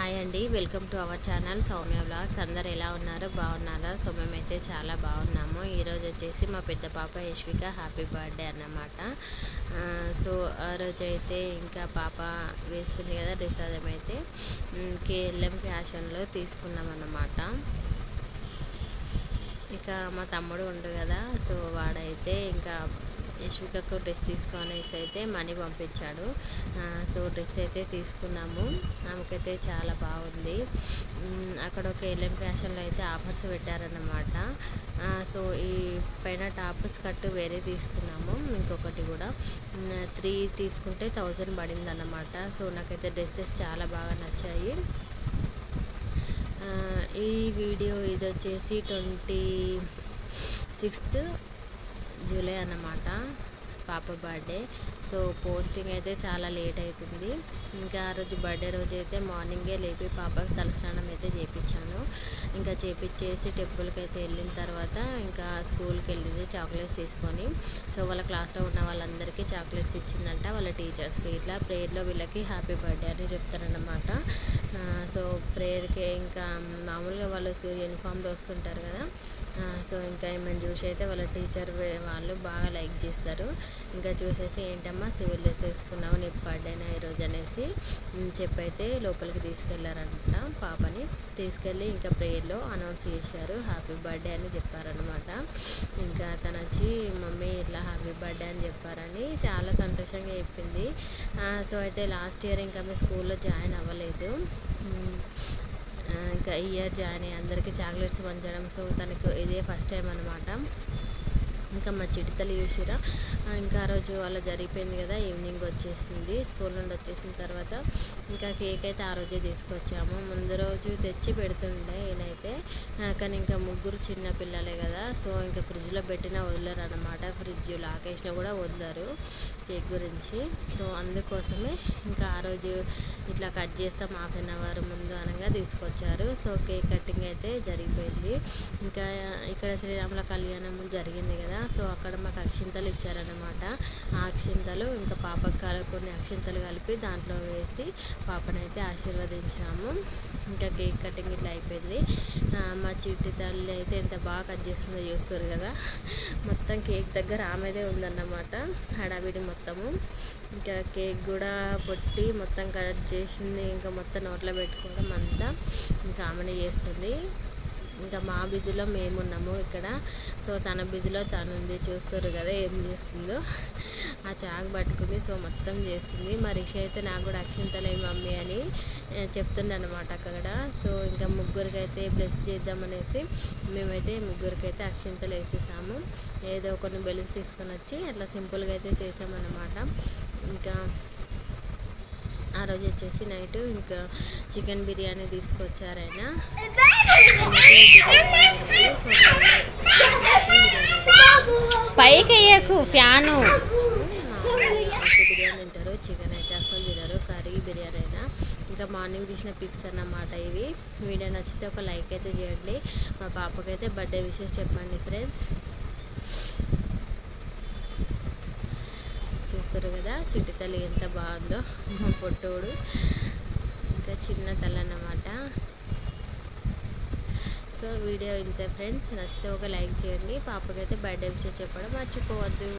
Hi అండి, welcome to our channel Soumya vlogs. అందరు ఎలా ఉన్నారు? బాగున్నారా? సో మేమైతే చాలా బాగున్నాము. ఈరోజు వచ్చేసి మా పెద్ద పాప యశ్విక హ్యాపీ బర్త్డే అన్నమాట. సో ఆ రోజు అయితే ఇంకా పాప వేసుకుంది కదా డ్రెస్, అదేమైతే కేఎల్ఎం ఫ్యాషన్లో తీసుకున్నాం అన్నమాట. ఇక మా తమ్ముడు ఉండు కదా, సో వాడైతే ఇంకా యశ్వికకు డ్రెస్ తీసుకొనేసి అయితే మనీ పంపించాడు. సో డ్రెస్ అయితే తీసుకున్నాము. ఆమెకైతే చాలా బాగుంది. అక్కడ ఒక ఎల్ఎం ఫ్యాషన్లో అయితే ఆఫర్స్ పెట్టారన్నమాట. సో ఈ పైన టాప్ స్కర్ట్ వేరే తీసుకున్నాము. ఇంకొకటి కూడా 3 తీసుకుంటే 1000 పడింది అన్నమాట. సో నాకైతే డ్రెస్సెస్ చాలా బాగా నచ్చాయి. ఈ వీడియో ఇది వచ్చేసి 26th జూలై అన్నమాట, పాప బర్త్డే. సో పోస్టింగ్ అయితే చాలా లేట్ అవుతుంది. ఇంకా ఆ రోజు బర్త్డే రోజు అయితే మార్నింగే లేపి పాపకు తలస్నానం అయితే చేయించాను. ఇంకా చేయించేసి టెంపుల్కి అయితే వెళ్ళిన తర్వాత ఇంకా స్కూల్కి వెళ్ళింది చాక్లెట్స్ తీసుకొని. సో వాళ్ళ క్లాస్లో ఉన్న వాళ్ళందరికీ చాక్లెట్స్ ఇచ్చిందంట, వాళ్ళ టీచర్స్కి. ఇట్లా ప్రేయర్లో వీళ్ళకి హ్యాపీ బర్త్డే అని చెప్తారన్నమాట. సో ప్రేయర్కి ఇంకా మామూలుగా వాళ్ళు యూనిఫామ్లో వస్తుంటారు కదా, సో ఇంకా ఏమైనా చూసి అయితే వాళ్ళ టీచర్ వాళ్ళు బాగా లైక్ చేస్తారు. ఇంకా చూసేసి ఏంటమ్మా సివిల్ డ్రెస్ వేసుకున్నావు, నీకు బర్త్డేనా ఈరోజు అనేసి చెప్పైతే లోపలికి తీసుకెళ్లారంట. పాపని తీసుకెళ్ళి ఇంకా ప్రేయర్లో అనౌన్స్ చేశారు, హ్యాపీ బర్త్డే అని చెప్పారనమాట. ఇంకా తను వచ్చి మమ్మీ ఇట్లా హ్యాపీ బర్త్డే అని చెప్పారని చాలా సంతోషంగా చెప్పింది. సో అయితే లాస్ట్ ఇయర్ ఇంకా మీ స్కూల్లో జాయిన్ అవ్వలేదు, ఇంకా ఈ ఇయర్ జాయిన్ అయ్యి అందరికీ చాక్లెట్స్ పంచడం. సో తనకు ఇదే ఫస్ట్ టైం అనమాట. ఇంకా మా చిటితలు చూసిరా, ఇంకా ఆ రోజు అలా జరిగిపోయింది కదా, ఈవినింగ్ వచ్చేసింది స్కూల్ నుండి. వచ్చేసిన తర్వాత ఇంకా కేక్ అయితే ఆ రోజే తీసుకొచ్చాము. ముందు రోజు తెచ్చి పెడుతుండే ఈయనైతే, కానీ ఇంకా ముగ్గురు చిన్న పిల్లలే కదా, సో ఇంకా ఫ్రిడ్జ్లో పెట్టినా వదలరు అనమాట. ఫ్రిడ్జ్ లాక్ వేసినా కూడా వదలరు కేక్ గురించి. సో అందుకోసమే ఇంకా ఆ రోజు ఇట్లా కట్ చేస్తాం, హాఫ్ అన్ అవర్ ముందు అనగా తీసుకొచ్చారు. సో కేక్ కటింగ్ అయితే జరిగిపోయింది. ఇంకా ఇక్కడ శ్రీరాముల కళ్యాణం జరిగింది కదా, సో అక్కడ మాకు అక్షింతలు ఇచ్చారనమాట. ఆ అక్షింతలు ఇంకా పాపకు కొన్ని అక్షింతలు కలిపి దాంట్లో వేసి పాపనైతే ఆశీర్వదించాము. ఇంకా కేక్ కటింగ్ ఇట్లా అయిపోయింది. మా చిట్టి తల్లి అయితే ఎంత బాగా కట్ చేస్తుందో చూస్తారు కదా, మొత్తం కేక్ దగ్గర ఆమెదే ఉందన్నమాట హడావిడి మొత్తము. ఇంకా కేక్ కూడా పొట్టి మొత్తం కట్ చేసింది, ఇంకా మొత్తం నోట్లో పెట్టుకోవడం అంతా ఇంకా ఆమెనే చేస్తుంది. ఇంకా మా బిజీలో మేమున్నాము ఇక్కడ, సో తన బిజీలో తను ఉంది. చూస్తారు కదా ఏం చేస్తుందో, ఆ చాకు పట్టుకుంది. సో మొత్తం చేస్తుంది. మా రిషి అయితే నాకు కూడా అక్షింతలే మమ్మీ అని చెప్తుండే అనమాట అక్కడ. సో ఇంకా ముగ్గురికి అయితే బ్లెస్ చేద్దామనేసి మేమైతే ముగ్గురికైతే అక్షింతలు వేసేసాము. ఏదో కొన్ని బెలూన్స్ తీసుకొని వచ్చి అట్లా సింపుల్గా అయితే చేసామన్నమాట. ఇంకా ఆ రోజు వచ్చేసి నైట్ ఇంకా చికెన్ బిర్యానీ తీసుకొచ్చారు ఆయన. పైకి అయ్యాకు ఫ్యాను. బిర్యానీ తింటారు, చికెన్ అయితే అసలు తినరు, కర్రీ బిర్యానీ అయినా. ఇంకా మార్నింగ్ తీసిన పిక్స్ అన్నమాట ఇవి. వీడియో నచ్చితే ఒక లైక్ అయితే చేయండి. మా పాపకైతే బర్త్డే విషెస్ చెప్పండి ఫ్రెండ్స్. చూస్తారు కదా చిట్టి తల్లి ఎంత బాగుందో, మా పొట్టోడు ఇంకా చిన్న తల్లి అన్నమాట. సో వీడియో ఇంతే ఫ్రెండ్స్, నచ్చితే ఒక లైక్ చేయండి. పాపకైతే బర్త్డే విషయం చెప్పడం మర్చిపోవద్దు.